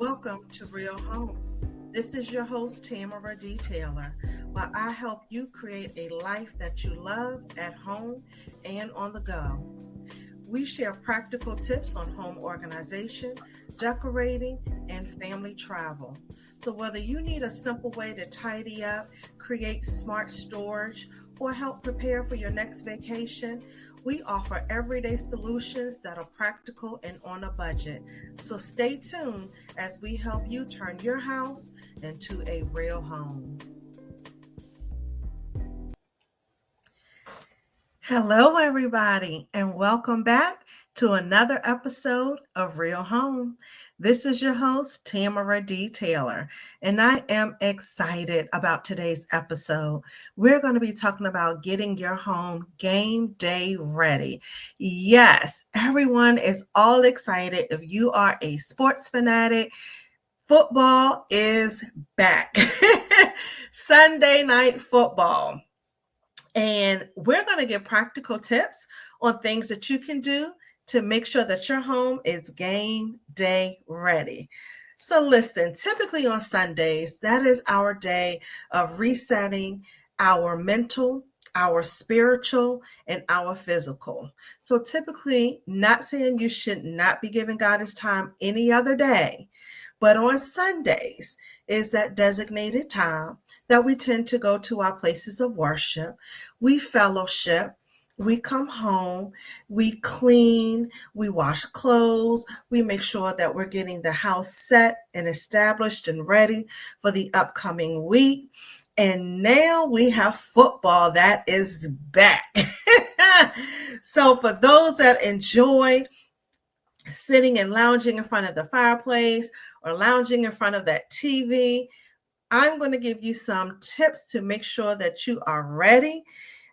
Welcome to Real Home. This is your host, Tamara D. Taylor, where I help you create a life that you love at home and on the go. We share practical tips on home organization, decorating, and family travel. So whether you need a simple way to tidy up, create smart storage, or help prepare for your next vacation, we offer everyday solutions that are practical and on a budget. So stay tuned as we help you turn your house into a real home. Hello, everybody, and welcome back to another episode of Real Home. This is your host, Tamara D. Taylor, and I am excited about today's episode. We're going to be talking about getting your home game day ready. Yes, everyone is all excited. If you are a sports fanatic, football is back. Sunday night football. And we're going to give practical tips on things that you can do to make sure that your home is game day ready. So listen, typically on Sundays, that is our day of resetting our mental, our spiritual, and our physical. So typically, not saying you should not be giving God his time any other day, but on Sundays is that designated time that we tend to go to our places of worship. We fellowship. We come home, we clean, we wash clothes, we make sure that we're getting the house set and established and ready for the upcoming week. And now we have football that is back. So for those that enjoy sitting and lounging in front of the fireplace or lounging in front of that TV, I'm going to give you some tips to make sure that you are ready,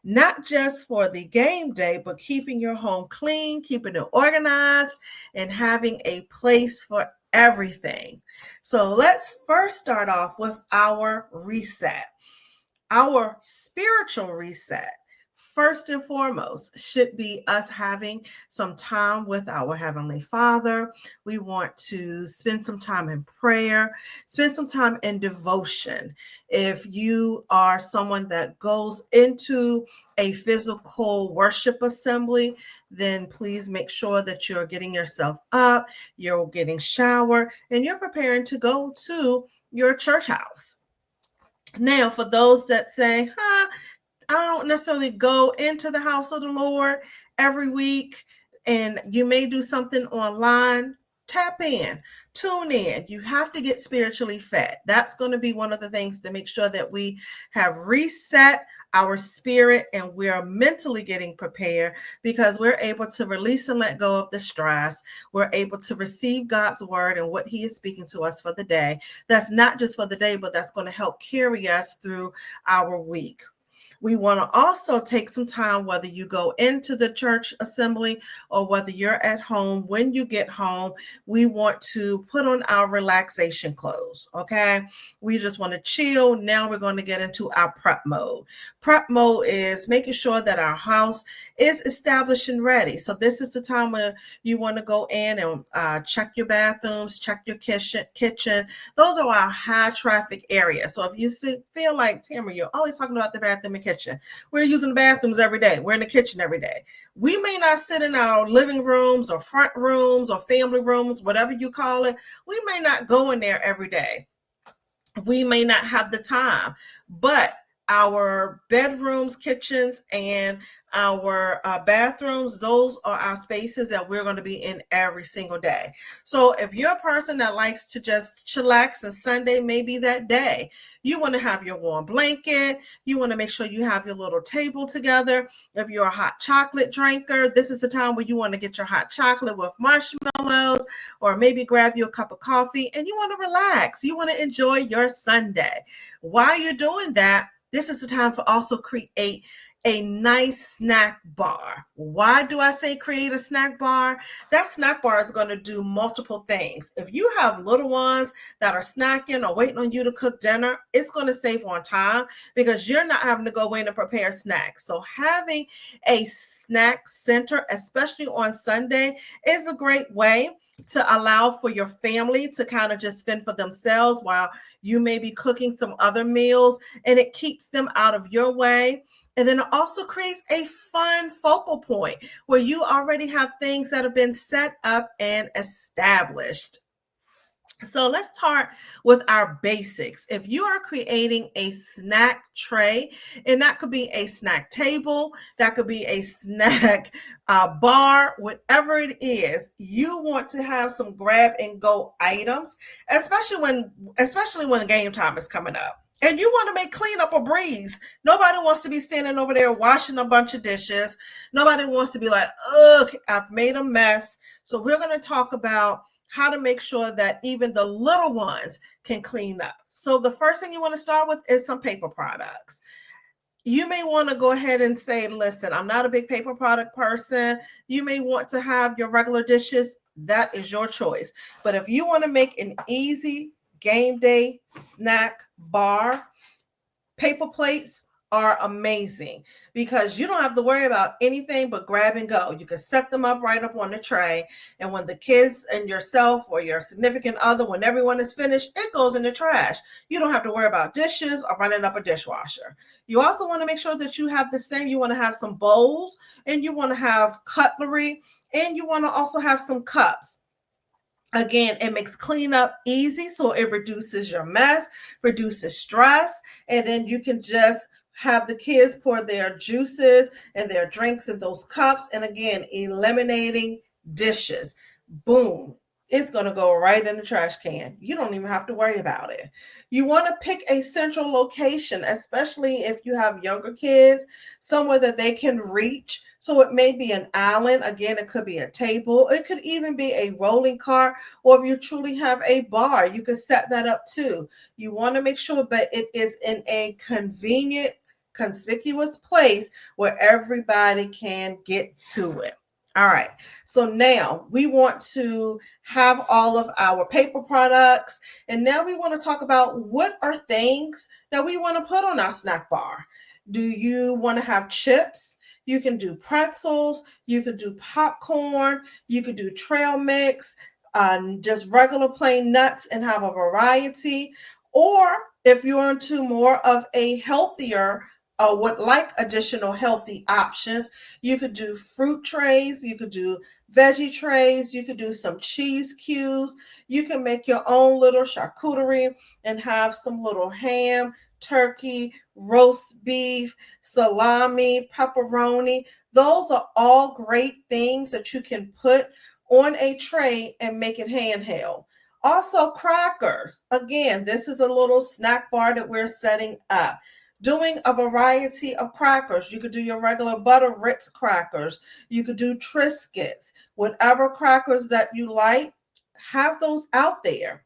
not just for the game day, but keeping your home clean, keeping it organized, and having a place for everything. So let's first start off with our reset. Our spiritual reset, first and foremost, should be us having some time with our Heavenly Father. We want to spend some time in prayer, spend some time in devotion. If you are someone that goes into a physical worship assembly, then please make sure that you're getting yourself up, you're getting showered, and you're preparing to go to your church house. Now, for those that say, I don't necessarily go into the house of the Lord every week, and you may do something online, tap in, tune in. You have to get spiritually fed. That's going to be one of the things to make sure that we have reset our spirit and we are mentally getting prepared, because we're able to release and let go of the stress. We're able to receive God's word and what he is speaking to us for the day. That's not just for the day, but that's going to help carry us through our week. We want to also take some time, whether you go into the church assembly or whether you're at home. When you get home, we want to put on our relaxation clothes, okay? We just want to chill. Now we're going to get into our prep mode. Prep mode is making sure that our house is established and ready. So this is the time where you want to go in and check your bathrooms, check your kitchen. Those are our high traffic areas. So if you feel like, Tamara, you're always talking about the bathroom and kitchen. We're using the bathrooms every day. We're in the kitchen every day. We may not sit in our living rooms or front rooms or family rooms, whatever you call it. We may not go in there every day. We may not have the time, but our bedrooms, kitchens, and our bathrooms, those are our spaces that we're going to be in every single day. So if you're a person that likes to just chillax and Sunday may be that day, you want to have your warm blanket. You want to make sure you have your little table together. If you're a hot chocolate drinker, this is the time where you want to get your hot chocolate with marshmallows, or maybe grab you a cup of coffee and you want to relax. You want to enjoy your Sunday. While you're doing that, this is the time for also create a nice snack bar. Why do I say create a snack bar? That snack bar is going to do multiple things. If you have little ones that are snacking or waiting on you to cook dinner, it's going to save on time because you're not having to go in and prepare snacks. So having a snack center, especially on Sunday, is a great way to allow for your family to kind of just fend for themselves while you may be cooking some other meals, and it keeps them out of your way. And then it also creates a fun focal point where you already have things that have been set up and established. So let's start with our basics. If you are creating a snack tray, and that could be a snack table, that could be a snack bar, whatever it is, you want to have some grab and go items, especially when the game time is coming up. And you want to make cleanup a breeze. Nobody wants to be standing over there washing a bunch of dishes. Nobody wants to be like, ugh, I've made a mess. So we're going to talk about how to make sure that even the little ones can clean up. So the first thing you want to start with is some paper products. You may want to go ahead and say, listen, I'm not a big paper product person. You may want to have your regular dishes. That is your choice. But if you want to make an easy game day snack bar, paper plates are amazing because you don't have to worry about anything but grab and go. You can set them up right up on the tray, and when the kids and yourself or your significant other, when everyone is finished, it goes in the trash. You don't have to worry about dishes or running up a dishwasher. You also want to make sure that you have the same. You want to have some bowls, and you want to have cutlery, and you want to also have some cups. Again, it makes cleanup easy, so it reduces your mess, reduces stress, and then you can just have the kids pour their juices and their drinks in those cups. And again, eliminating dishes. Boom. It's going to go right in the trash can. You don't even have to worry about it. You want to pick a central location, especially if you have younger kids, somewhere that they can reach. So it may be an island. Again, it could be a table. It could even be a rolling cart. Or if you truly have a bar, you can set that up too. You want to make sure that it is in a convenient, conspicuous place where everybody can get to it. All right, so now we want to have all of our paper products, and now we want to talk about what are things that we want to put on our snack bar. Do you want to have chips? You can do pretzels, you could do popcorn, you could do trail mix, just regular plain nuts and have a variety. Or if you're into more of a healthier would like additional healthy options, you could do fruit trays, you could do veggie trays, you could do some cheese cubes, you can make your own little charcuterie and have some little ham, turkey, roast beef, salami, pepperoni. Those are all great things that you can put on a tray and make it handheld. Also, crackers. Again, this is a little snack bar that we're setting up. Doing a variety of crackers. You could do your regular butter Ritz crackers. You could do Triscuits. Whatever crackers that you like, have those out there.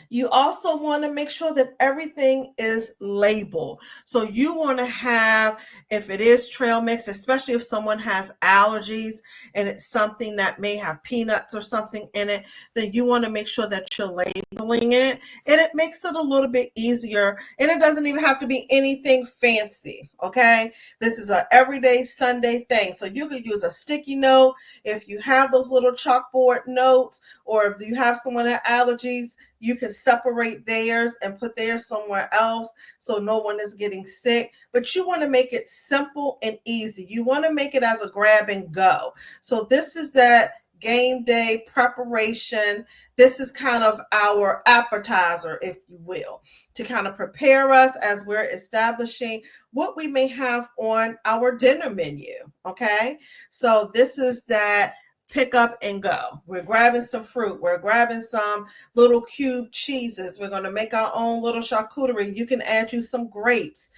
You also want to make sure that everything is labeled. So you want to have, if it is trail mix, especially if someone has allergies and it's something that may have peanuts or something in it, then you want to make sure that you're labeling it. And it makes it a little bit easier. And it doesn't even have to be anything fancy, okay? This is an everyday Sunday thing. So you could use a sticky note if you have those little chalkboard notes, or if you have someone that has allergies, you can separate theirs and put theirs somewhere else so no one is getting sick. But you want to make it simple and easy. You want to make it as a grab and go. So this is that game day preparation. This is kind of our appetizer, if you will, to kind of prepare us as we're establishing what we may have on our dinner menu. Okay, so this is that pick up and go. We're grabbing some fruit. We're grabbing some little cube cheeses. We're going to make our own little charcuterie. You can add you some grapes.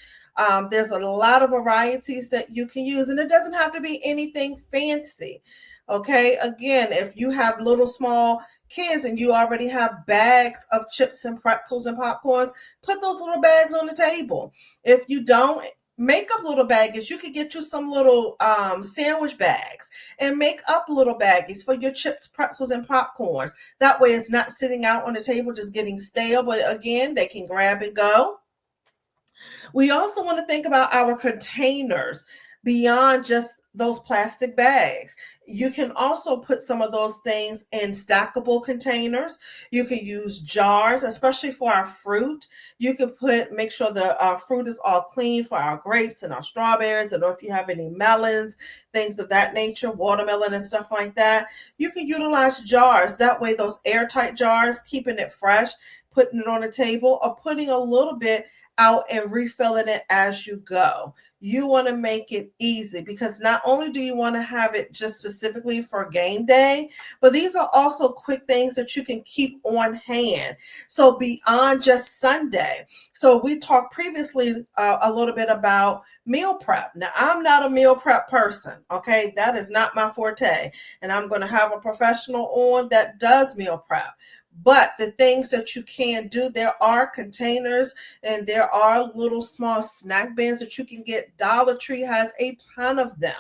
There's a lot of varieties that you can use, and it doesn't have to be anything fancy. Okay, again, if you have little small kids and you already have bags of chips and pretzels and popcorns, put those little bags on the table. If you don't, make up little baggies. You could get you some little sandwich bags and make up little baggies for your chips, pretzels, and popcorns. That way it's not sitting out on the table just getting stale, but again, they can grab and go. We also want to think about our containers. beyond just those plastic bags. You can also put some of those things in stackable containers. You can use jars, especially for our fruit. You can make sure the fruit is all clean for our grapes and our strawberries, and if you have any melons, things of that nature, watermelon and stuff like that. You can utilize jars. That way, those airtight jars, keeping it fresh, putting it on a table, or putting a little bit out and refilling it as you go. You want to make it easy, because not only do you want to have it just specifically for game day, but these are also quick things that you can keep on hand. So beyond just Sunday. So we talked previously a little bit about meal prep. Now, I'm not a meal prep person, okay? That is not my forte. And I'm going to have a professional on that does meal prep. But the things that you can do, there are containers and there are little small snack bins that you can get. Dollar Tree has a ton of them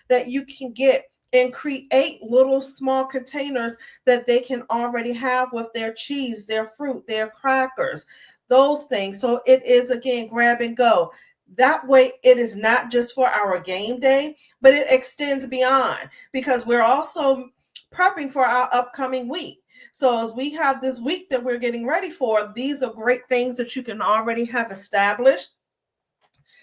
that you can get and create little small containers that they can already have with their cheese, their fruit, their crackers, those things. So it is, again, grab and go. That way, it is not just for our game day, but it extends beyond, because we're also prepping for our upcoming week. So as we have this week that we're getting ready for, these are great things that you can already have established.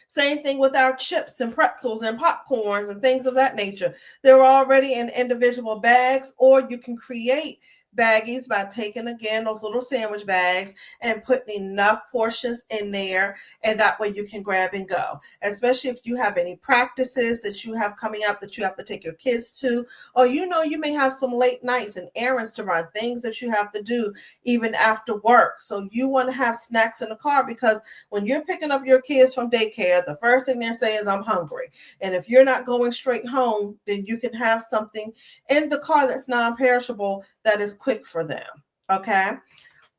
Same thing with our chips and pretzels and popcorns and things of that nature. They're already in individual bags, or you can create baggies by taking, again, those little sandwich bags and putting enough portions in there, and that way you can grab and go. Especially if you have any practices that you have coming up that you have to take your kids to, or you may have some late nights and errands to run, things that you have to do even after work. So you want to have snacks in the car, because when you're picking up your kids from daycare, the first thing they're saying is, I'm hungry. And if you're not going straight home, then you can have something in the car that's non-perishable that is quick for them. Okay.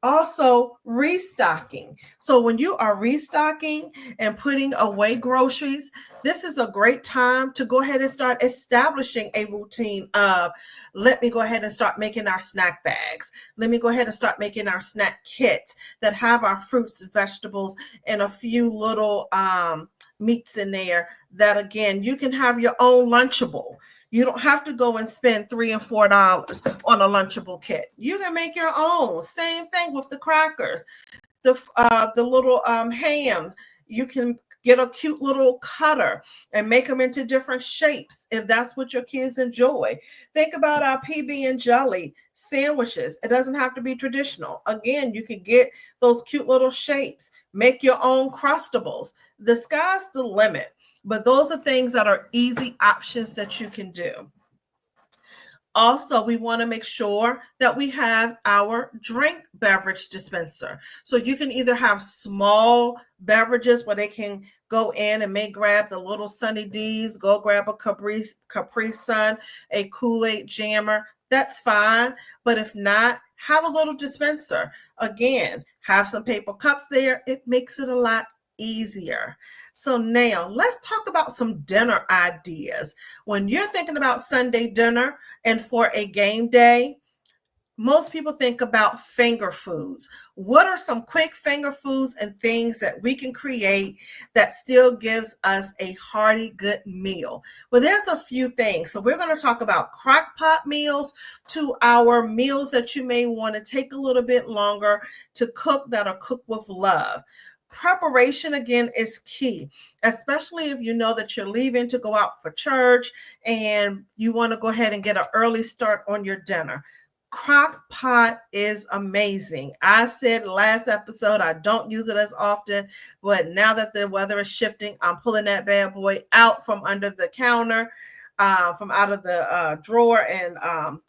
Also, restocking. So when you are restocking and putting away groceries, this is a great time to go ahead and start establishing a routine of, let me go ahead and start making our snack bags. Let me go ahead and start making our snack kits that have our fruits and vegetables and a few little meats in there that, again, you can have your own Lunchable. You don't have to go and spend $3 and $4 on a Lunchable kit. You can make your own. Same thing with the crackers, the little hams. You can get a cute little cutter and make them into different shapes if that's what your kids enjoy. Think about our PB and jelly sandwiches. It doesn't have to be traditional. Again, you can get those cute little shapes. Make your own Crustables. The sky's the limit. But those are things that are easy options that you can do. Also, we want to make sure that we have our drink beverage dispenser. So you can either have small beverages where they can go in and may grab the little Sunny D's, go grab a Capri Sun, a Kool-Aid jammer. That's fine. But if not, have a little dispenser. Again, have some paper cups there. It makes it a lot easier. So now let's talk about some dinner ideas. When you're thinking about Sunday dinner and for a game day, most people think about finger foods. What are some quick finger foods and things that we can create that still gives us a hearty, good meal? Well, there's a few things. So we're going to talk about crock pot meals to our meals that you may want to take a little bit longer to cook, that are cooked with love. Preparation, again, is key, especially if you know that you're leaving to go out for church and you want to go ahead and get an early start on your dinner. Crock pot is amazing. I said last episode, I don't use it as often, but now that the weather is shifting, I'm pulling that bad boy out from under the counter, from out of the drawer and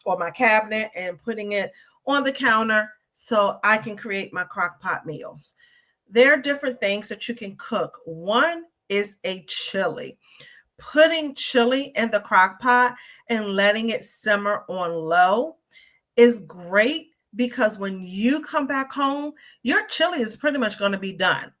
or my cabinet, and putting it on the counter so I can create my crock pot meals. There are different things that you can cook. One is a chili. Putting chili in the crock pot and letting it simmer on low is great, because when you come back home, your chili is pretty much going to be done.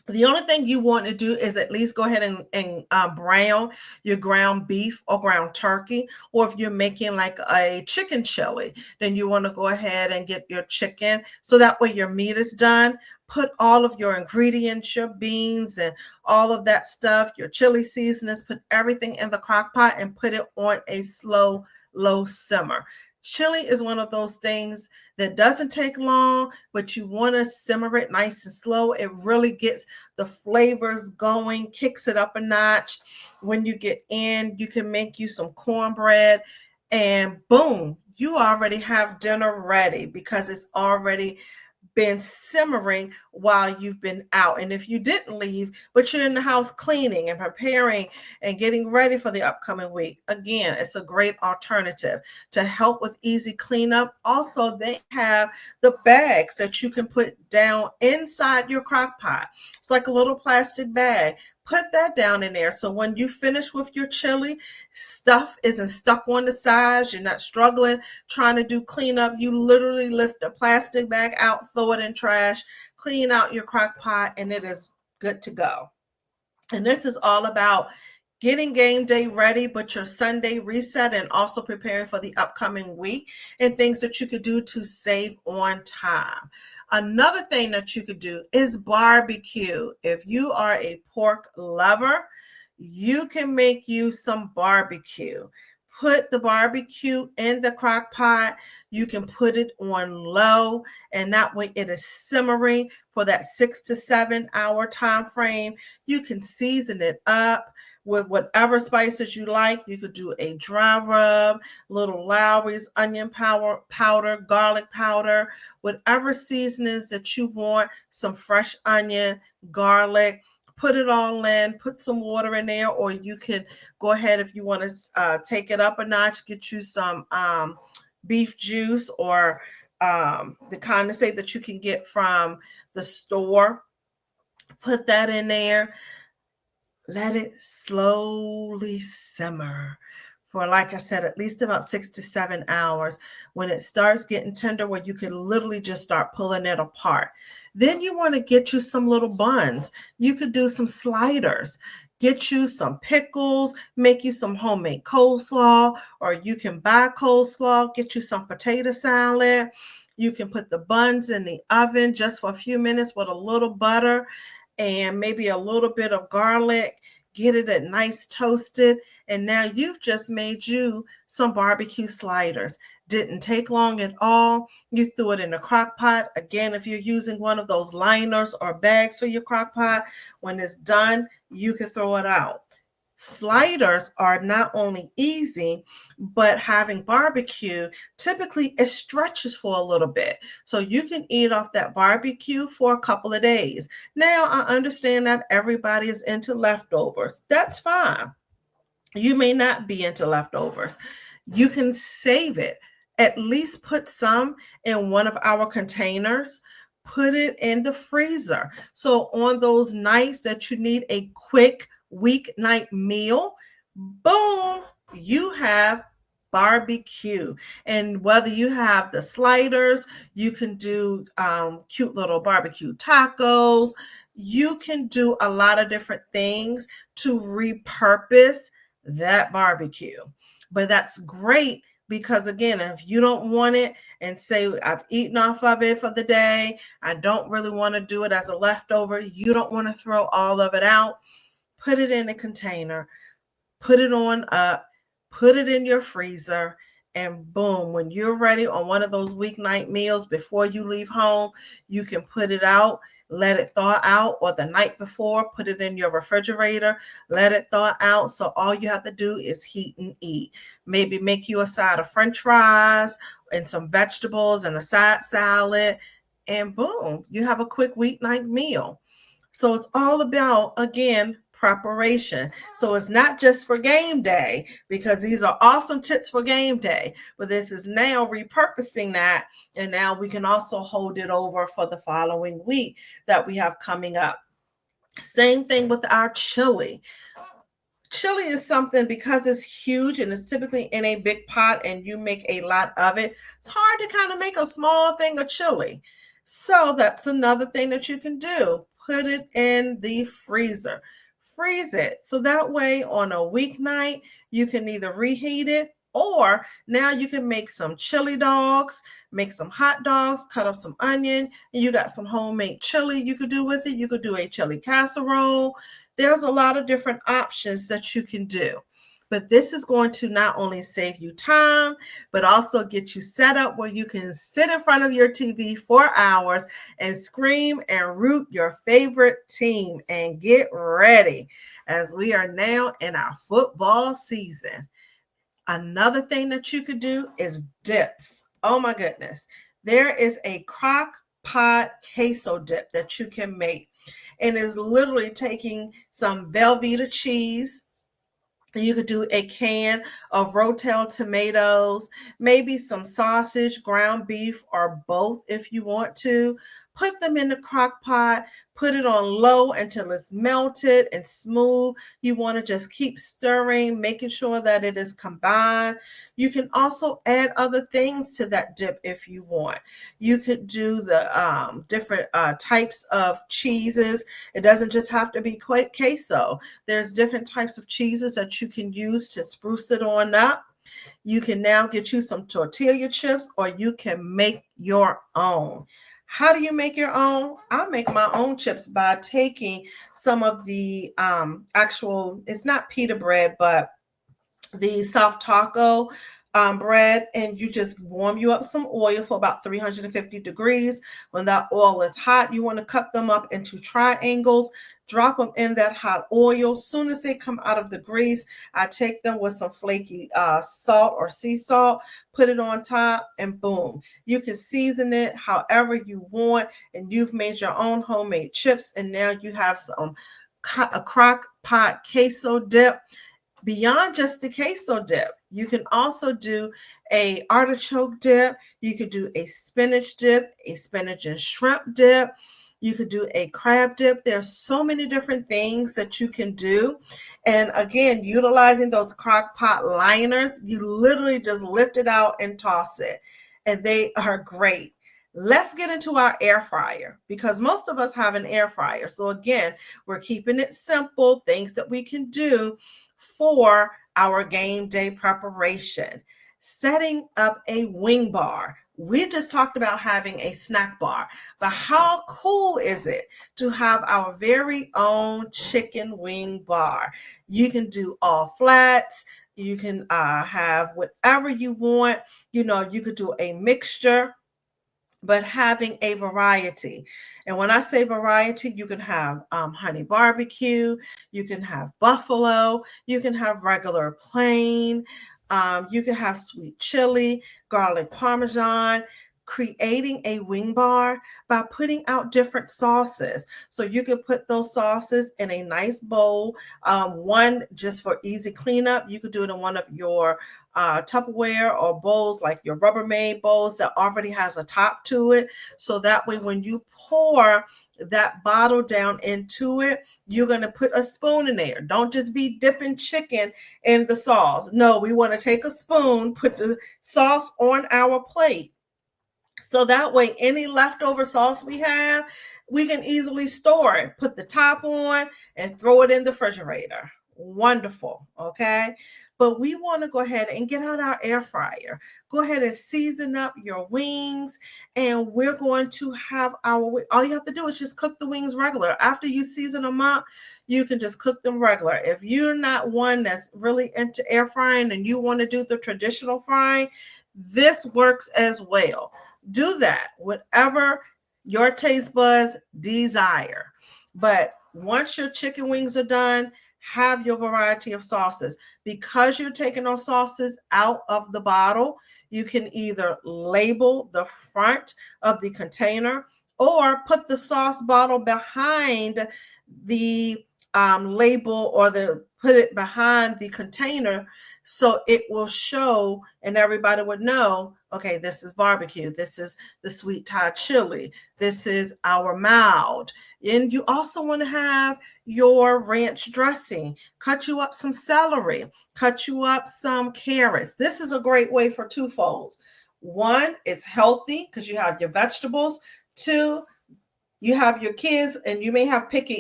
The only thing you want to do is at least go ahead and brown your ground beef or ground turkey. Or if you're making like a chicken chili, then you want to go ahead and get your chicken. So that way your meat is done. Put all of your ingredients, your beans and all of that stuff, your chili seasonings, put everything in the crock pot and put it on a slow, low simmer. Chili is one of those things that doesn't take long, but you want to simmer it nice and slow. It really gets the flavors going, kicks it up a notch. When you get in, you can make you some cornbread and boom, you already have dinner ready because it's already been simmering while you've been out. And if you didn't leave, but you're in the house cleaning and preparing and getting ready for the upcoming week, again, it's a great alternative to help with easy cleanup. Also, they have the bags that you can put down inside your crock pot. It's like a little plastic bag. Put that down in there. So when you finish with your chili, stuff isn't stuck on the sides. You're not struggling trying to do cleanup. You literally lift a plastic bag out, throw it in trash, clean out your crock pot, and it is good to go. And this is all about getting game day ready, but your Sunday reset and also preparing for the upcoming week and things that you could do to save on time. Another thing that you could do is barbecue. If you are a pork lover, you can make you some barbecue. Put the barbecue in the crock pot. You can put it on low, and that way it is simmering for that 6 to 7 hour time frame. You can season it up with whatever spices you like. You could do a dry rub, little Lowry's onion powder, garlic powder, whatever seasonings that you want, some fresh onion, garlic. Put it all in, put some water in there, or you can go ahead if you want to take it up a notch, get you some beef juice or the condensate that you can get from the store. Put that in there. Let it slowly simmer for, like I said, at least about 6 to 7 hours. When it starts getting tender, where you can literally just start pulling it apart. Then you want to get you some little buns. You could do some sliders. Get you some pickles, make you some homemade coleslaw, or you can buy coleslaw, get you some potato salad. You can put the buns in the oven just for a few minutes with a little butter and maybe a little bit of garlic. Get it at nice toasted, and now you've just made you some barbecue sliders. Didn't take long at all. You threw it in a crock pot. Again, if you're using one of those liners or bags for your crock pot, when it's done, you can throw it out. Sliders are not only easy, but having barbecue, typically it stretches for a little bit. So you can eat off that barbecue for a couple of days. Now, I understand that everybody is into leftovers. That's fine. You may not be into leftovers. You can save it. At least put some in one of our containers. Put it in the freezer. So on those nights that you need a quick weeknight meal, boom, you have barbecue. And whether you have the sliders, you can do cute little barbecue tacos. You can do a lot of different things to repurpose that barbecue. But that's great because, again, if you don't want it and say, I've eaten off of it for the day, I don't really want to do it as a leftover, you don't want to throw all of it out, put it in a container, put it on up, put it in your freezer, and boom, when you're ready on one of those weeknight meals before you leave home, you can put it out, let it thaw out, or the night before, put it in your refrigerator, let it thaw out. So all you have to do is heat and eat. Maybe make you a side of French fries and some vegetables and a side salad, and boom, you have a quick weeknight meal. So it's all about, again, preparation. So it's not just for game day, because these are awesome tips for game day, but this is now repurposing that. And now we can also hold it over for the following week that we have coming up. Same thing with our chili. Chili is something, because it's huge and it's typically in a big pot and you make a lot of it, it's hard to kind of make a small thing of chili. So that's another thing that you can do. put it in the freezer. Freeze it. So that way on a weeknight, you can either reheat it, or now you can make some chili dogs, make some hot dogs, cut up some onion, and you got some homemade chili you could do with it. You could do a chili casserole. There's a lot of different options that you can do. But this is going to not only save you time, but also get you set up where you can sit in front of your TV for hours and scream and root your favorite team. And get ready, as we are now in our football season. Another thing that you could do is dips. Oh my goodness. There is a crock pot queso dip that you can make. And is literally taking some Velveeta cheese. You could do a can of Rotel tomatoes, maybe some sausage, ground beef, or both if you want to. Put them in the crock pot, put it on low until it's melted and smooth. You want to just keep stirring, making sure that it is combined. You can also add other things to that dip if you want. You could do the different types of cheeses. It doesn't just have to be queso. There's different types of cheeses that you can use to spruce it on up. You can now get you some tortilla chips, or you can make your own. How do you make your own? I make my own chips by taking some of the actual, it's not pita bread, but the soft taco bread, and you just warm you up some oil for about 350 degrees. When that oil is hot, you want to cut them up into triangles, drop them in that hot oil. Soon as they come out of the grease, I take them with some flaky salt or sea salt, put it on top, and boom. You can season it however you want, and you've made your own homemade chips, and now you have a crock pot queso dip. Beyond just the queso dip, you can also do a artichoke dip. You could do a spinach dip, a spinach and shrimp dip. You could do a crab dip. There's so many different things that you can do. And again, utilizing those crock pot liners, you literally just lift it out and toss it. And they are great. Let's get into our air fryer, because most of us have an air fryer. So again, we're keeping it simple, things that we can do for our game day preparation. Setting up a wing bar. We just talked about having a snack bar, but how cool is it to have our very own chicken wing bar? You can do all flats. You can have whatever you want. You could do a mixture, but having a variety. And when I say variety, you can have honey barbecue, you can have buffalo, you can have regular plain, you can have sweet chili, garlic parmesan. Creating a wing bar by putting out different sauces. So you could put those sauces in a nice bowl. One just for easy cleanup. You could do it in one of your Tupperware or bowls, like your Rubbermaid bowls that already has a top to it. So that way, when you pour that bottle down into it, you're going to put a spoon in there. Don't just be dipping chicken in the sauce. No, we want to take a spoon, put the sauce on our plate. So that way, any leftover sauce we have, we can easily store it, put the top on, and throw it in the refrigerator. Wonderful, okay? But we want to go ahead and get out our air fryer. Go ahead and season up your wings, and we're going to have all you have to do is just cook the wings regular. After you season them up, you can just cook them regular. If you're not one that's really into air frying and you want to do the traditional frying, this works as well. Do that, whatever your taste buds desire. But once your chicken wings are done, have your variety of sauces. Because you're taking those sauces out of the bottle, you can either label the front of the container or put the sauce bottle behind the label, or put it behind the container, so it will show and everybody would know, okay, this is barbecue, this is the sweet Thai chili, this is our mild. And you also want to have your ranch dressing. Cut you up some celery, cut you up some carrots. This is a great way for twofolds. One, it's healthy because you have your vegetables. Two, you have your kids and you may have picky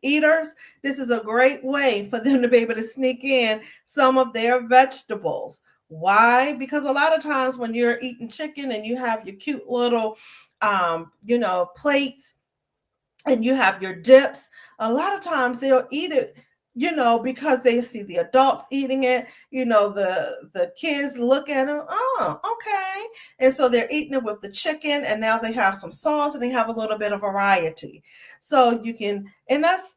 eaters. This is a great way for them to be able to sneak in some of their vegetables. Why? Because a lot of times when you're eating chicken and you have your cute little plates and you have your dips, a lot of times they'll eat it, because they see the adults eating it, the kids look at them, oh, okay. And so they're eating it with the chicken, and now they have some sauce and they have a little bit of variety. So you can, and that's,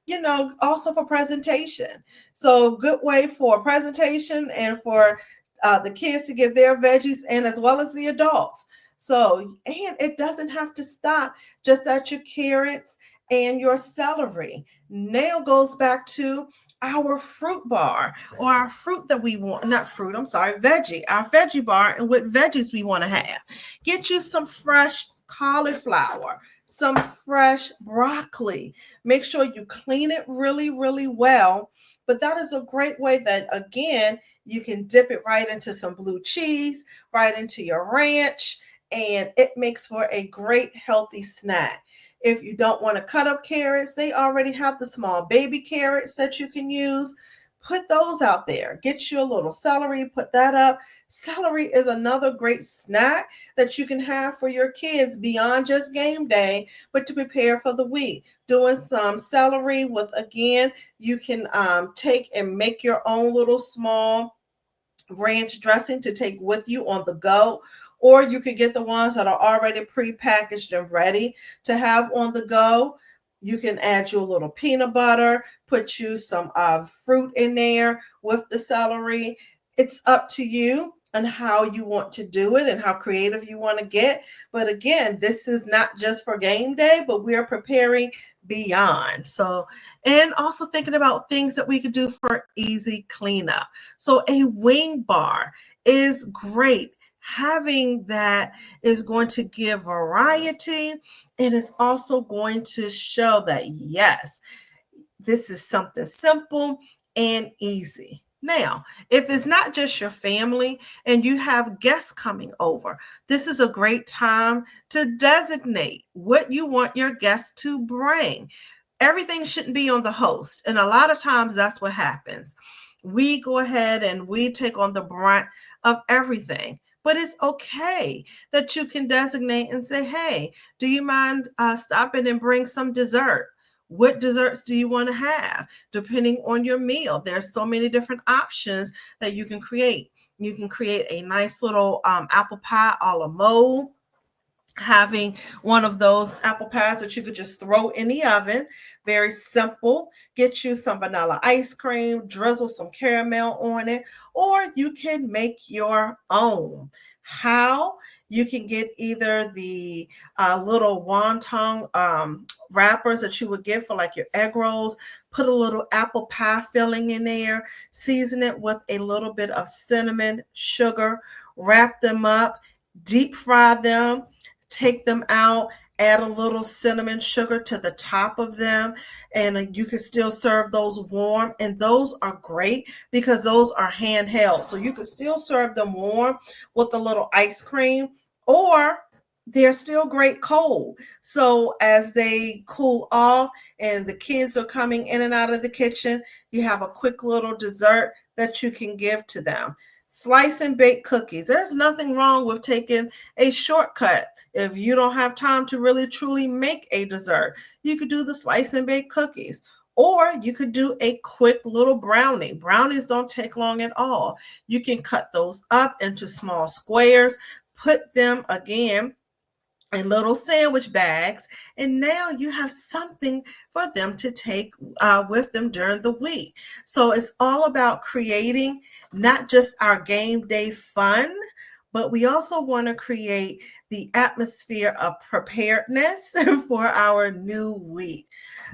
also for presentation. So good way for presentation and for the kids to get their veggies, and as well as the adults. So, and it doesn't have to stop just at your carrots and your celery. Now goes back to our fruit bar, or our fruit that we want, not fruit, I'm sorry, veggie, our veggie bar, and what veggies we want to have. Get you some fresh cauliflower, some fresh broccoli. Make sure you clean it really, really well. But that is a great way that, again, you can dip it right into some blue cheese, right into your ranch, and it makes for a great healthy snack. If you don't want to cut up carrots, they already have the small baby carrots that you can use. Put those out there. Get you a little celery, put that up. Celery is another great snack that you can have for your kids beyond just game day, but to prepare for the week. Doing some celery with, again, you can take and make your own little small ranch dressing to take with you on the go, or you could get the ones that are already pre-packaged and ready to have on the go. You can add you a little peanut butter, put you some fruit in there with the celery. It's up to you and how you want to do it and how creative you want to get. But again, this is not just for game day, but we're preparing beyond. So, and also thinking about things that we could do for easy cleanup. So a wing bar is great. Having that is going to give variety, and it's also going to show that, yes, this is something simple and easy. Now, if it's not just your family and you have guests coming over, this is a great time to designate what you want your guests to bring. Everything shouldn't be on the host. And a lot of times that's what happens. We go ahead and we take on the brunt of everything. But it's okay that you can designate and say, hey, do you mind stopping and bring some dessert? What desserts do you want to have? Depending on your meal, there's so many different options that you can create. You can create a nice little apple pie a la mode. Having one of those apple pies that you could just throw in the oven. Very simple. Get you some vanilla ice cream, drizzle some caramel on it, or you can make your own. How? You can get either the little wonton wrappers that you would get for like your egg rolls, put a little apple pie filling in there, season it with a little bit of cinnamon, sugar, wrap them up, deep fry them, take them out, add a little cinnamon sugar to the top of them, and you can still serve those warm. And those are great because those are handheld. So you can still serve them warm with a little ice cream, or they're still great cold. So as they cool off and the kids are coming in and out of the kitchen, you have a quick little dessert that you can give to them. Slice and bake cookies. There's nothing wrong with taking a shortcut. If you don't have time to really truly make a dessert, you could do the slice and bake cookies, or you could do a quick little brownie. Brownies don't take long at all. You can cut those up into small squares, put them again in little sandwich bags, and now you have something for them to take with them during the week. So it's all about creating not just our game day fun, but we also want to create the atmosphere of preparedness for our new week.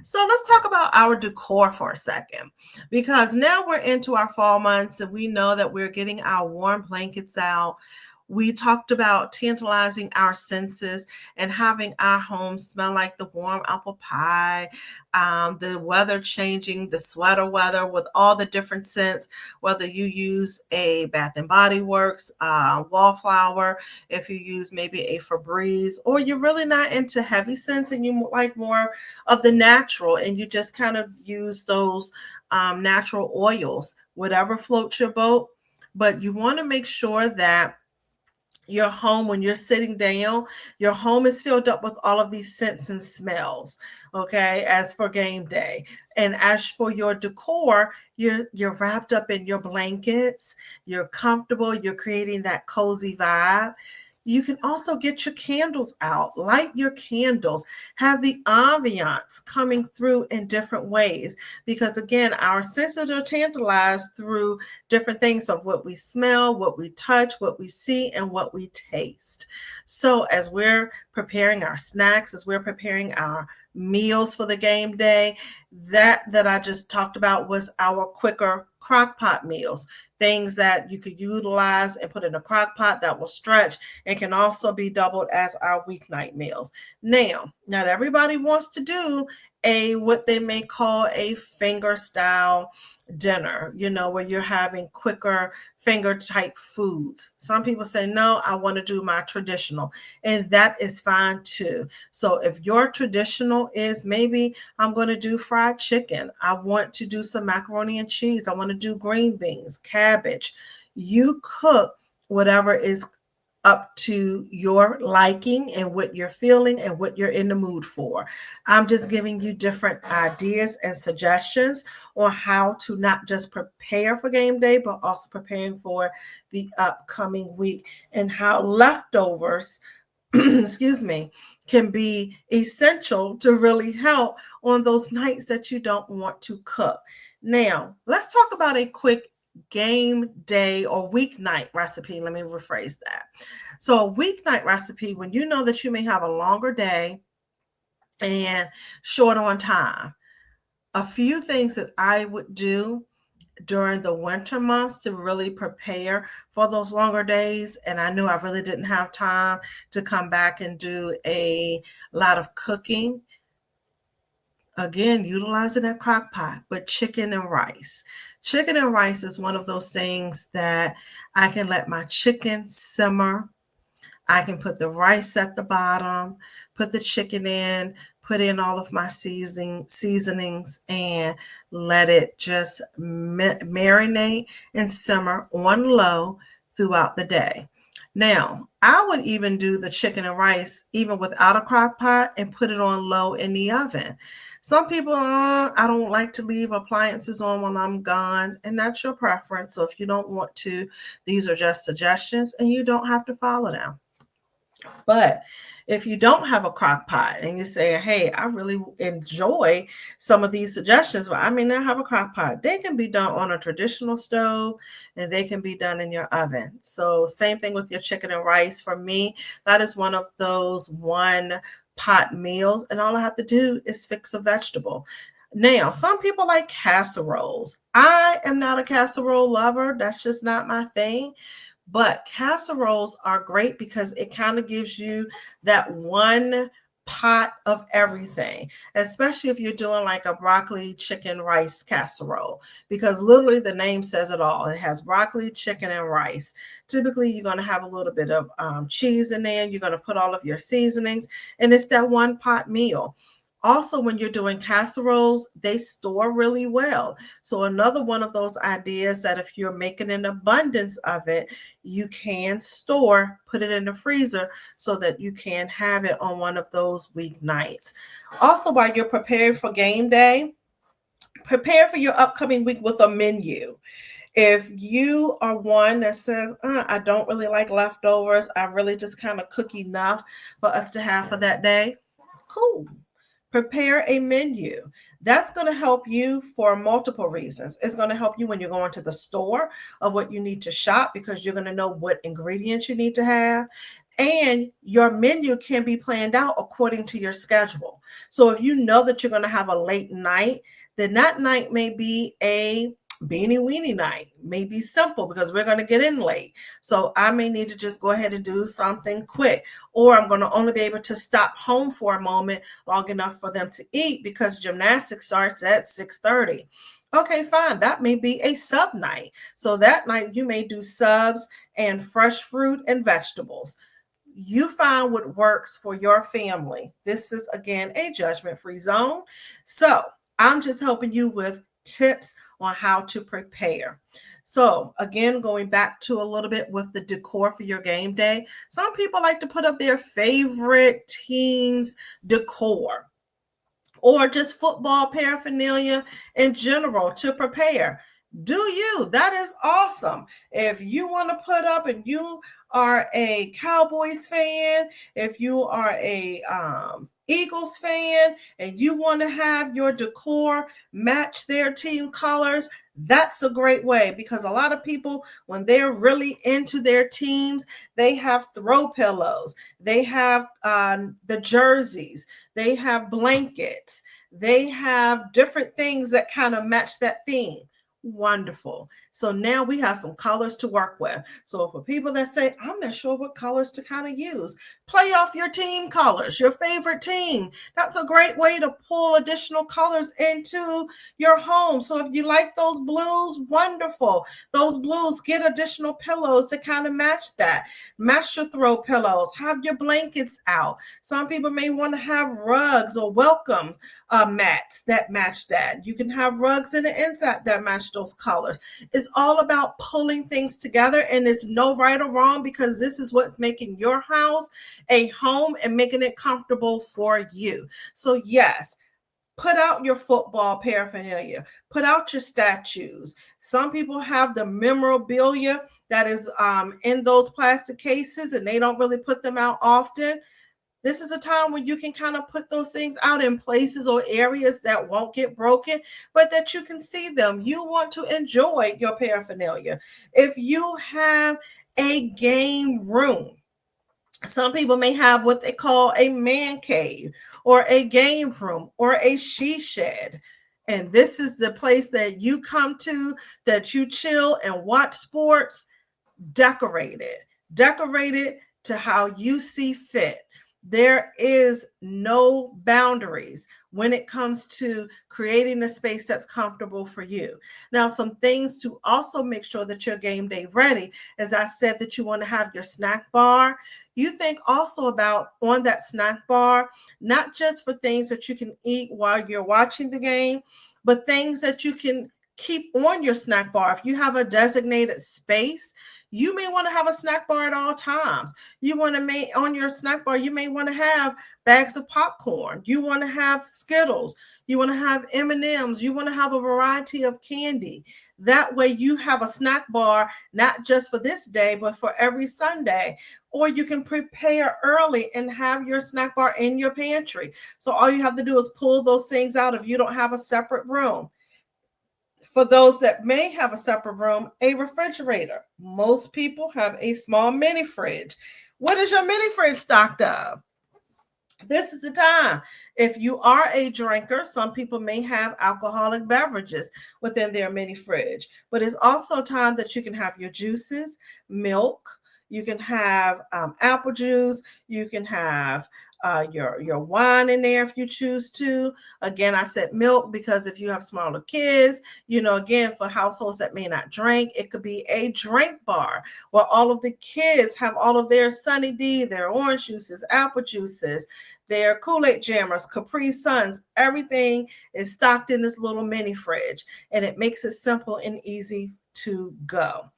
So let's talk about our decor for a second, because now we're into our fall months and we know that we're getting our warm blankets out. We talked about tantalizing our senses and having our home smell like the warm apple pie, the weather changing, the sweater weather with all the different scents, whether you use a Bath and Body Works wallflower, if you use maybe a Febreze, or you're really not into heavy scents and you like more of the natural and you just kind of use those natural oils, whatever floats your boat. But you want to make sure that your home, when you're sitting down, your home is filled up with all of these scents and smells, okay, as for game day. And as for your decor, you're wrapped up in your blankets, you're comfortable, you're creating that cozy vibe. You can also get your candles out, light your candles, have the ambiance coming through in different ways. Because again, our senses are tantalized through different things of what we smell, what we touch, what we see, and what we taste. So as we're preparing our snacks, as we're preparing our meals for the game day, that I just talked about was our quicker crock pot meals, things that you could utilize and put in a crock pot that will stretch and can also be doubled as our weeknight meals. Now, not everybody wants to do what they may call a finger style dinner, where you're having quicker finger type foods. Some people say, no, I want to do my traditional, and that is fine too. So if your traditional is maybe I'm going to do fried chicken, I want to do some macaroni and cheese, I want to do green beans, cabbage, you cook whatever is up to your liking and what you're feeling and what you're in the mood for. I'm just giving you different ideas and suggestions on how to not just prepare for game day, but also preparing for the upcoming week, and how leftovers, excuse me, can be essential to really help on those nights that you don't want to cook. Now, let's talk about a quick game day or weeknight recipe. Let me rephrase that. So a weeknight recipe, when you know that you may have a longer day and short on time, a few things that I would do during the winter months to really prepare for those longer days. And I knew I really didn't have time to come back and do a lot of cooking. Again, utilizing that crock pot, but chicken and rice. Chicken and rice is one of those things that I can let my chicken simmer. I can put the rice at the bottom, put the chicken in, put in all of my seasonings, and let it just marinate and simmer on low throughout the day. Now, I would even do the chicken and rice even without a crock pot and put it on low in the oven. Some people, I don't like to leave appliances on when I'm gone, and that's your preference. So if you don't want to, these are just suggestions, and you don't have to follow them. But if you don't have a crock pot and you say, hey, I really enjoy some of these suggestions, but I may not have a crock pot, they can be done on a traditional stove and they can be done in your oven. So same thing with your chicken and rice. For me, that is one of those one pot meals, and all I have to do is fix a vegetable. Now, some people like casseroles. I am not a casserole lover. That's just not my thing. But casseroles are great because it kind of gives you that one pot of everything, especially if you're doing like a broccoli chicken rice casserole, because literally the name says it all. It has broccoli, chicken, and rice. Typically, you're going to have a little bit of cheese in there. You're going to put all of your seasonings, and it's that one pot meal. Also, when you're doing casseroles, they store really well. So another one of those ideas that if you're making an abundance of it, you can store, put it in the freezer so that you can have it on one of those weeknights. Also, while you're prepared for game day, prepare for your upcoming week with a menu. If you are one that says, I don't really like leftovers, I really just kind of cook enough for us to have for that day, cool. Prepare a menu. That's going to help you for multiple reasons. It's going to help you when you're going to the store of what you need to shop, because you're going to know what ingredients you need to have. And your menu can be planned out according to your schedule. So if you know that you're going to have a late night, then that night may be a Beanie weenie night may be simple because we're going to get in late. So I may need to just go ahead and do something quick, or I'm going to only be able to stop home for a moment long enough for them to eat because gymnastics starts at 6:30. Okay, fine. That may be a sub night. So that night you may do subs and fresh fruit and vegetables. You find what works for your family. This is, again, a judgment-free zone. So I'm just helping you with tips on how to prepare. So again, going back to a little bit with the decor for your game day, some people like to put up their favorite team's decor or just football paraphernalia in general to prepare. Do you? That is awesome. If you want to put up and you are a Cowboys fan, if you are a Eagles fan, and you want to have your decor match their team colors, that's a great way, because a lot of people, when they're really into their teams, they have throw pillows, they have the jerseys, they have blankets, they have different things that kind of match that theme. Wonderful. So now we have some colors to work with. So for people that say, I'm not sure what colors to kind of use, play off your team colors, your favorite team. That's a great way to pull additional colors into your home. So if you like those blues, wonderful. Those blues, get additional pillows to kind of match that. Match your throw pillows, have your blankets out. Some people may want to have rugs or welcomes mats that match that. You can have rugs in the inside that match those colors. It's all about pulling things together, and it's no right or wrong, because this is what's making your house a home and making it comfortable for you. So yes, put out your football paraphernalia, put out your statues. Some people have the memorabilia that is in those plastic cases, and they don't really put them out often. This is a time when you can kind of put those things out in places or areas that won't get broken, but that you can see them. You want to enjoy your paraphernalia. If you have a game room, some people may have what they call a man cave or a game room or a she shed. And this is the place that you come to, that you chill and watch sports. Decorate it to how you see fit. There is no boundaries when it comes to creating a space that's comfortable for you. Now, some things to also make sure that you're game day ready. As I said, that you want to have your snack bar. You think also about, on that snack bar, not just for things that you can eat while you're watching the game, but things that you can keep on your snack bar. If you have a designated space, you may want to have a snack bar at all times. You want to make on your snack bar, you may want to have bags of popcorn. You want to have Skittles. You want to have M&Ms. You want to have a variety of candy. That way you have a snack bar, not just for this day, but for every Sunday. Or you can prepare early and have your snack bar in your pantry. So all you have to do is pull those things out if you don't have a separate room. For those that may have a separate room, a refrigerator. Most people have a small mini fridge. What is your mini fridge stocked of? This is the time. If you are a drinker, some people may have alcoholic beverages within their mini fridge, but it's also time that you can have your juices, milk, you can have apple juice, you can have your wine in there if you choose to. Again, I said milk because if you have smaller kids, again, for households that may not drink, it could be a drink bar where all of the kids have all of their Sunny D, their orange juices, apple juices, their Kool-Aid jammers, Capri Suns. Everything is stocked in this little mini fridge, and it makes it simple and easy to go.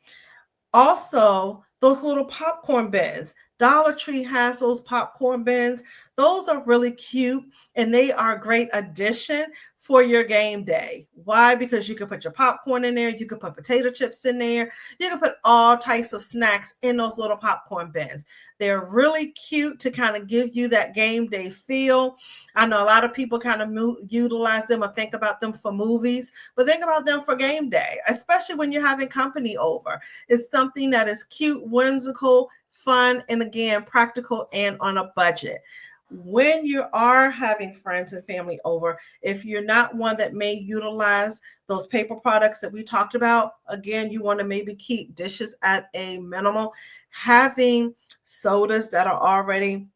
Also, those little popcorn bins. Dollar Tree has those popcorn bins. Those are really cute, and they are a great addition for your game day. Why? Because you can put your popcorn in there. You can put potato chips in there. You can put all types of snacks in those little popcorn bins. They're really cute to kind of give you that game day feel. I know a lot of people kind of utilize them or think about them for movies, but think about them for game day, especially when you're having company over. It's something that is cute, whimsical, fun, and again, practical and on a budget. when you are having friends and family over, if you're not one that may utilize those paper products that we talked about, again, you want to maybe keep dishes at a minimal. Having sodas that are already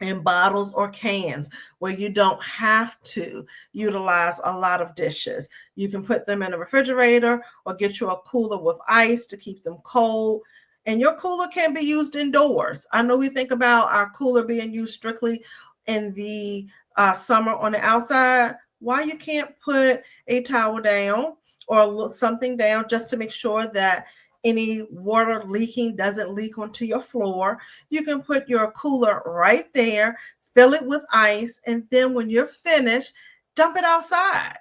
in bottles or cans where you don't have to utilize a lot of dishes. You can put them in a refrigerator or get you a cooler with ice to keep them cold. And your cooler can be used indoors. I know we think about our cooler being used strictly in the summer on the outside. Why you can't put a towel down or something down just to make sure that any water leaking doesn't leak onto your floor. You can put your cooler right there, fill it with ice, and then when you're finished, dump it outside.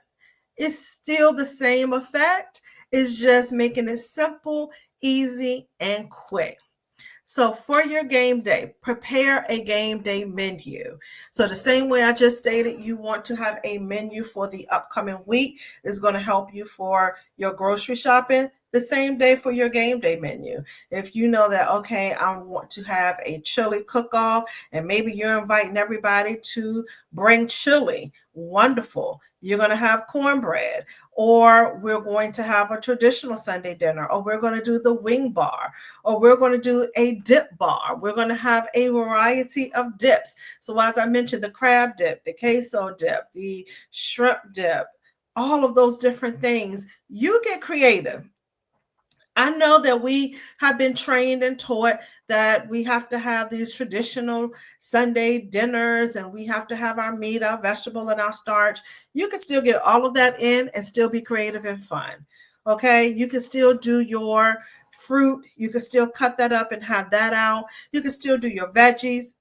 It's still the same effect. It's just making it simple, easy, and quick. So for your game day, prepare a game day menu. So the same way I just stated, you want to have a menu for the upcoming week is going to help you for your grocery shopping. The same day for your game day menu. If you know that, okay, I want to have a chili cook-off and maybe you're inviting everybody to bring chili, wonderful. You're going to have cornbread, or we're going to have a traditional Sunday dinner, or we're going to do the wing bar, or we're going to do a dip bar. We're going to have a variety of dips. So as I mentioned, the crab dip, the queso dip, the shrimp dip, all of those different things. You get creative. I know that we have been trained and taught that we have to have these traditional Sunday dinners and we have to have our meat, our vegetable, and our starch. You can still get all of that in and still be creative and fun. Okay, you can still do your fruit. You can still cut that up and have that out. You can still do your veggies.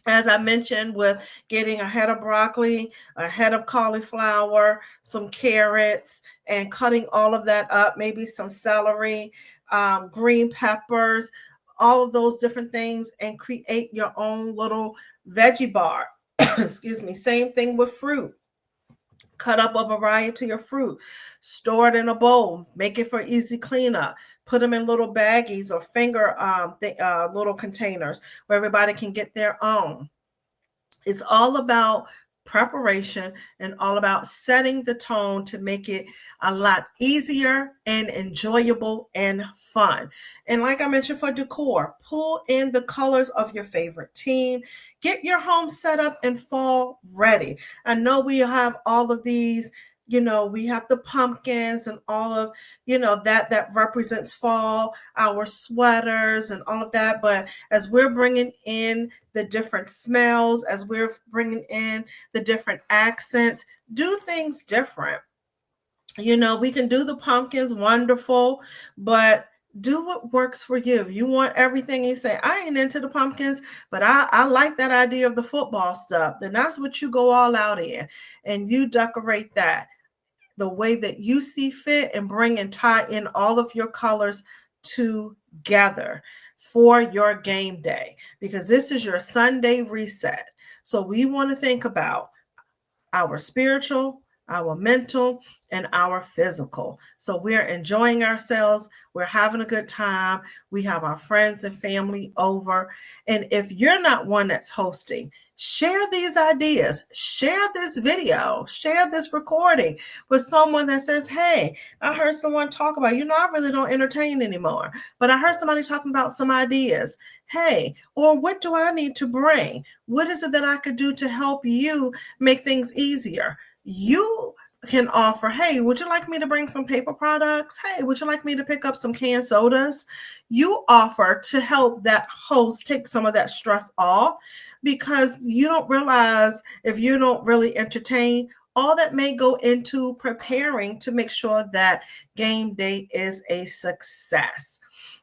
As I mentioned, with getting a head of broccoli, a head of cauliflower, some carrots, and cutting all of that up, maybe some celery, green peppers, all of those different things, and create your own little veggie bar. Excuse me. Same thing with fruit. Cut up a variety of fruit, store it in a bowl, make it for easy cleanup. Put them in little baggies or finger little containers where everybody can get their own. It's all about preparation and all about setting the tone to make it a lot easier and enjoyable and fun. And like I mentioned, for decor, pull in the colors of your favorite team. Get your home set up and fall ready. I know we have all of these, we have the pumpkins and all of, that represents fall, our sweaters and all of that. But as we're bringing in the different smells, as we're bringing in the different accents, do things different. We can do the pumpkins, wonderful, but do what works for you. If you want everything, you say, I ain't into the pumpkins, but I like that idea of the football stuff, then that's what you go all out in, and you decorate that the way that you see fit and bring and tie in all of your colors together for your game day, because this is your Sunday reset. So we want to think about our spiritual, our mental, and our physical. So we're enjoying ourselves. We're having a good time. We have our friends and family over. And if you're not one that's hosting, share these ideas, share this video, share this recording with someone that says, hey, I heard someone talk about, I really don't entertain anymore, but I heard somebody talking about some ideas. Hey, or what do I need to bring? What is it that I could do to help you make things easier? You can offer, hey, would you like me to bring some paper products? Hey, would you like me to pick up some canned sodas? You offer to help that host take some of that stress off, because you don't realize, if you don't really entertain, all that may go into preparing to make sure that game day is a success.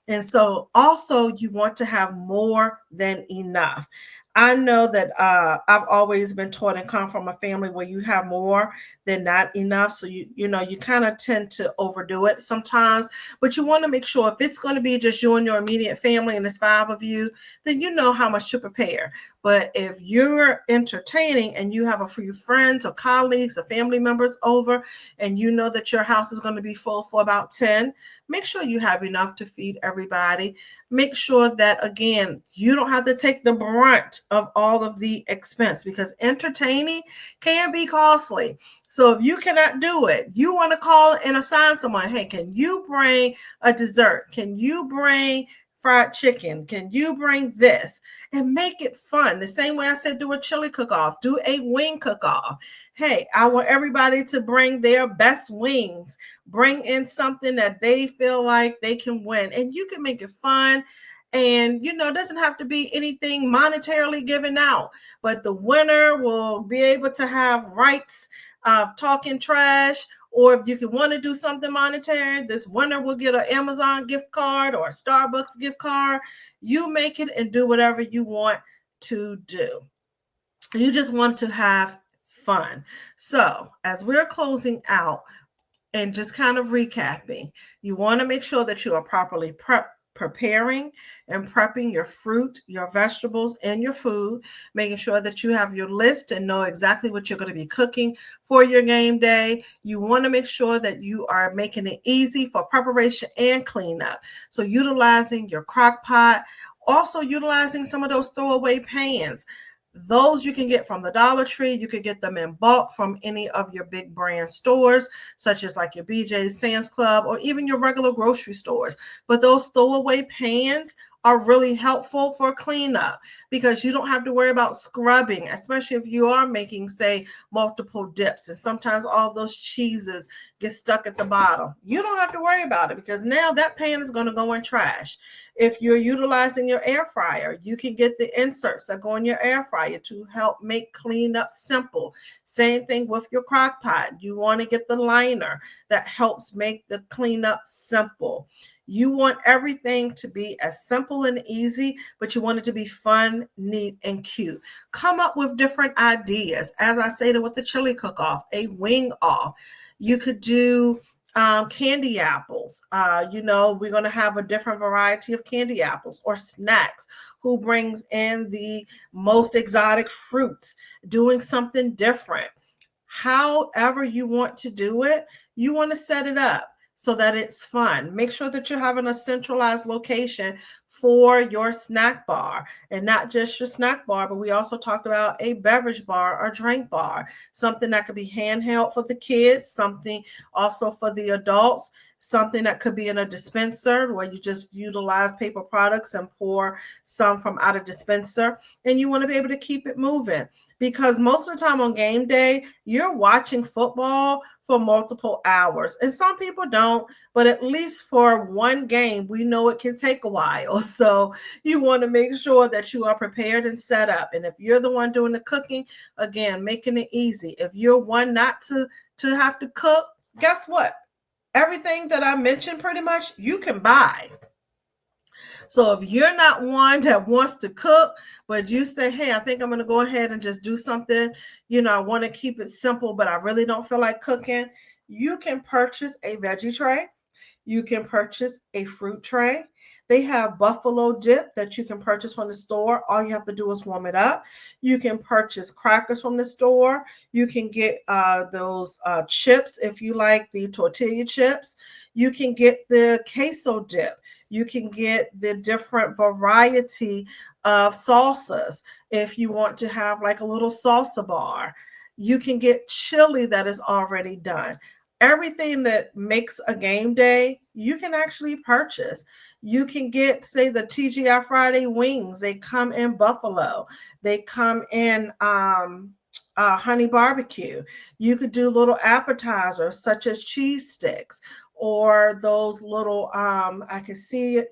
And so also you want to have more than enough. I know that I've always been taught and come from a family where you have more than not enough. So you kind of tend to overdo it sometimes, but you want to make sure if it's going to be just you and your immediate family and there's 5 of you, then you know how much to prepare. But if you're entertaining and you have a few friends or colleagues or family members over, and you know that your house is going to be full for about 10, make sure you have enough to feed everybody. Make sure that, again, you don't have to take the brunt of all of the expense, because entertaining can be costly. So if you cannot do it, you want to call and assign someone, hey, can you bring a dessert? Can you bring fried chicken? Can you bring this? And make it fun. The same way I said, do a chili cook-off, do a wing cook-off. Hey, I want everybody to bring their best wings. Bring in something that they feel like they can win. And you can make it fun. And, it doesn't have to be anything monetarily given out, but the winner will be able to have rights of talking trash. Or if you can want to do something monetary, this winner will get an Amazon gift card or a Starbucks gift card. You make it and do whatever you want to do. You just want to have fun. So as we're closing out and just kind of recapping, you want to make sure that you are properly preparing and prepping your fruit, your vegetables, and your food, making sure that you have your list and know exactly what you're going to be cooking for your game day. You want to make sure that you are making it easy for preparation and cleanup. So utilizing your crock pot, also utilizing some of those throwaway pans. Those you can get from the Dollar Tree. You can get them in bulk from any of your big brand stores, such as like your BJ's, Sam's Club, or even your regular grocery stores. But those throwaway pans are really helpful for cleanup because you don't have to worry about scrubbing, especially if you are making, say, multiple dips. And sometimes all those cheeses get stuck at the bottom. You don't have to worry about it because now that pan is going to go in trash. If you're utilizing your air fryer, you can get the inserts that go in your air fryer to help make cleanup simple. Same thing with your crock pot. You want to get the liner that helps make the cleanup simple. You want everything to be as simple and easy, but you want it to be fun, neat, and cute. Come up with different ideas. As I stated with the chili cook-off, a wing off. You could do candy apples. We're going to have a different variety of candy apples or snacks. Who brings in the most exotic fruits? Doing something different. However you want to do it, you want to set it up so that it's fun. Make sure that you're having a centralized location for your snack bar, and not just your snack bar, but we also talked about a beverage bar or drink bar, something that could be handheld for the kids, something also for the adults, something that could be in a dispenser where you just utilize paper products and pour some from out of dispenser, and you want to be able to keep it moving. Because most of the time on game day, you're watching football for multiple hours. And some people don't, but at least for one game, we know it can take a while. So you want to make sure that you are prepared and set up. And if you're the one doing the cooking, again, making it easy. If you're one not to have to cook, guess what? Everything that I mentioned pretty much you can buy. So if you're not one that wants to cook, but you say, hey, I think I'm going to go ahead and just do something, I want to keep it simple, but I really don't feel like cooking, you can purchase a veggie tray. You can purchase a fruit tray. They have buffalo dip that you can purchase from the store. All you have to do is warm it up. You can purchase crackers from the store. You can get those chips if you like the tortilla chips. You can get the queso dip. You can get the different variety of salsas if you want to have like a little salsa bar. You can get chili that is already done. Everything that makes a game day, you can actually purchase. You can get, say, the TGI Friday wings. They come in buffalo. They come in honey barbecue. You could do little appetizers such as cheese sticks, or those little, I can see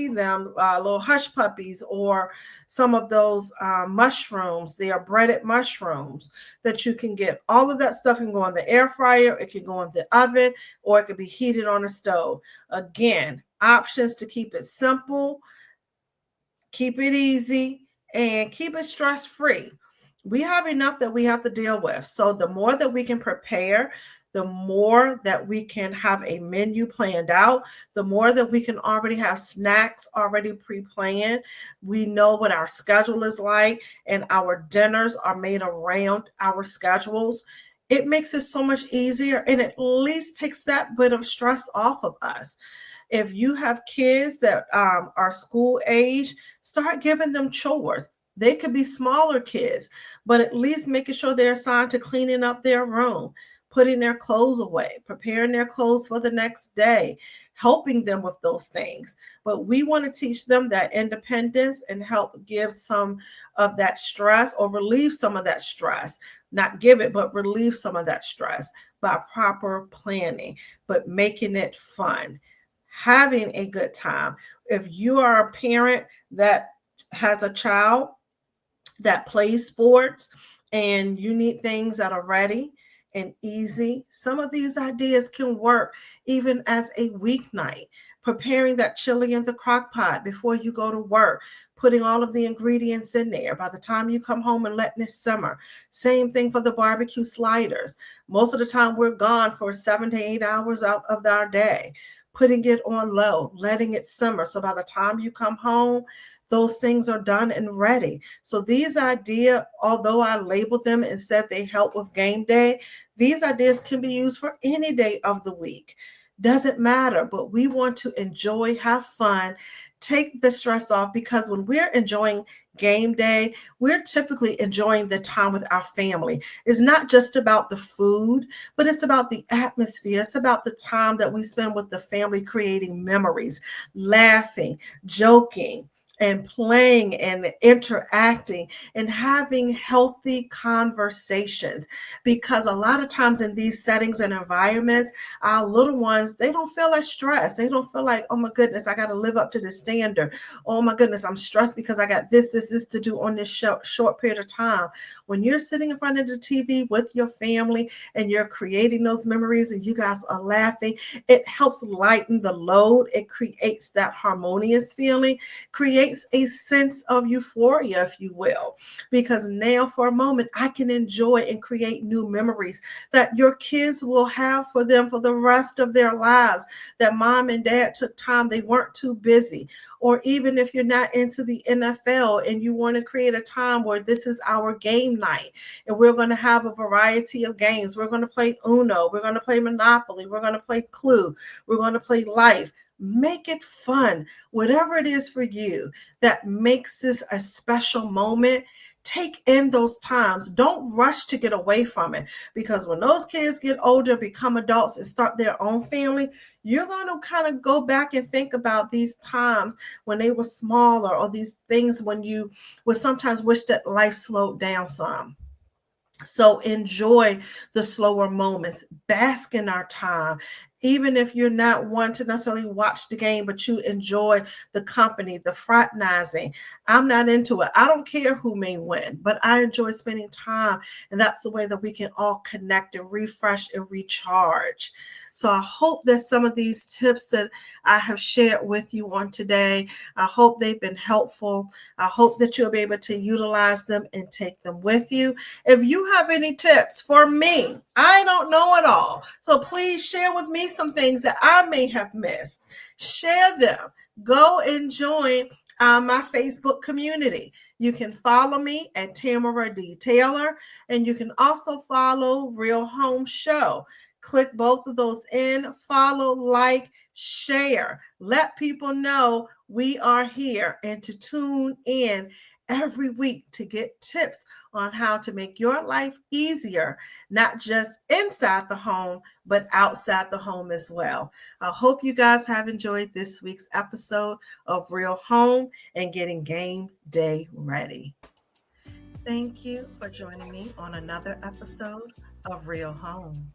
them, little hush puppies, or some of those mushrooms. They are breaded mushrooms that you can get. All of that stuff can go in the air fryer. It can go in the oven, or it could be heated on a stove. Again, options to keep it simple, keep it easy, and keep it stress-free. We have enough that we have to deal with. So the more that we can prepare, the more that we can have a menu planned out, the more that we can already have snacks already pre-planned. We know what our schedule is like, and our dinners are made around our schedules. It makes it so much easier, and at least takes that bit of stress off of us. If you have kids that are school age, start giving them chores. They could be smaller kids, but at least making sure they're assigned to cleaning up their room, putting their clothes away, preparing their clothes for the next day, helping them with those things. But we want to teach them that independence and help give some of that stress or relieve some of that stress. Not give it, but relieve some of that stress by proper planning, but making it fun, having a good time. If you are a parent that has a child that plays sports and you need things that are ready and easy, some of these ideas can work even as a weeknight. Preparing that chili in the crock pot before you go to work, putting all of the ingredients in there by the time you come home and letting it simmer. Same thing for the barbecue sliders. Most of the time we're gone for 7 to 8 hours out of our day. Putting it on low, letting it simmer. So by the time you come home, those things are done and ready. So these ideas, although I labeled them and said they help with game day, these ideas can be used for any day of the week. Doesn't matter, but we want to enjoy, have fun, take the stress off, because when we're enjoying game day, we're typically enjoying the time with our family. It's not just about the food, but it's about the atmosphere. It's about the time that we spend with the family, creating memories, laughing, joking, and playing and interacting and having healthy conversations. Because a lot of times in these settings and environments, our little ones, they don't feel as stressed. They don't feel like, oh my goodness, I got to live up to the standard. Oh my goodness, I'm stressed because I got this to do on this short period of time. When you're sitting in front of the TV with your family and you're creating those memories and you guys are laughing, it helps lighten the load. It creates that harmonious feeling, creates a sense of euphoria, if you will, because now for a moment I can enjoy and create new memories that your kids will have for them for the rest of their lives, that mom and dad took time, they weren't too busy. Or even if you're not into the NFL and you want to create a time where this is our game night and we're going to have a variety of games. We're going to play Uno, we're going to play Monopoly, we're going to play Clue, we're going to play Life. Make it fun. Whatever it is for you that makes this a special moment, take in those times. Don't rush to get away from it, because when those kids get older, become adults, and start their own family, you're going to kind of go back and think about these times when they were smaller, or these things when you would sometimes wish that life slowed down some. So enjoy the slower moments, bask in our time. Even if you're not one to necessarily watch the game, but you enjoy the company, the fraternizing. I'm not into it. I don't care who may win, but I enjoy spending time. And that's the way that we can all connect and refresh and recharge. So I hope that some of these tips that I have shared with you on today, I hope they've been helpful. I hope that you'll be able to utilize them and take them with you. If you have any tips for me, I don't know it all. So please share with me some things that I may have missed. Share them. Go and join my Facebook community. You can follow me at Tamara D. Taylor, and you can also follow Real Home Show. Click both of those in, follow, like, share. Let people know we are here, and to tune in every week to get tips on how to make your life easier, not just inside the home, but outside the home as well. I hope you guys have enjoyed this week's episode of Real Home and getting game day ready. Thank you for joining me on another episode of Real Home.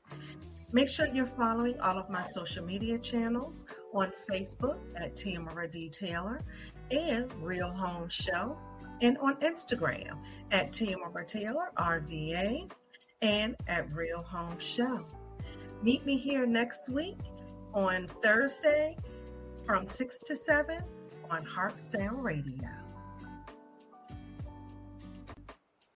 Make sure you're following all of my social media channels on Facebook at Tamara D. Taylor and Real Home Show, and on Instagram at Tamara Taylor RVA and at Real Home Show. Meet me here next week on Thursday from 6 to 7 on Heart Sound Radio.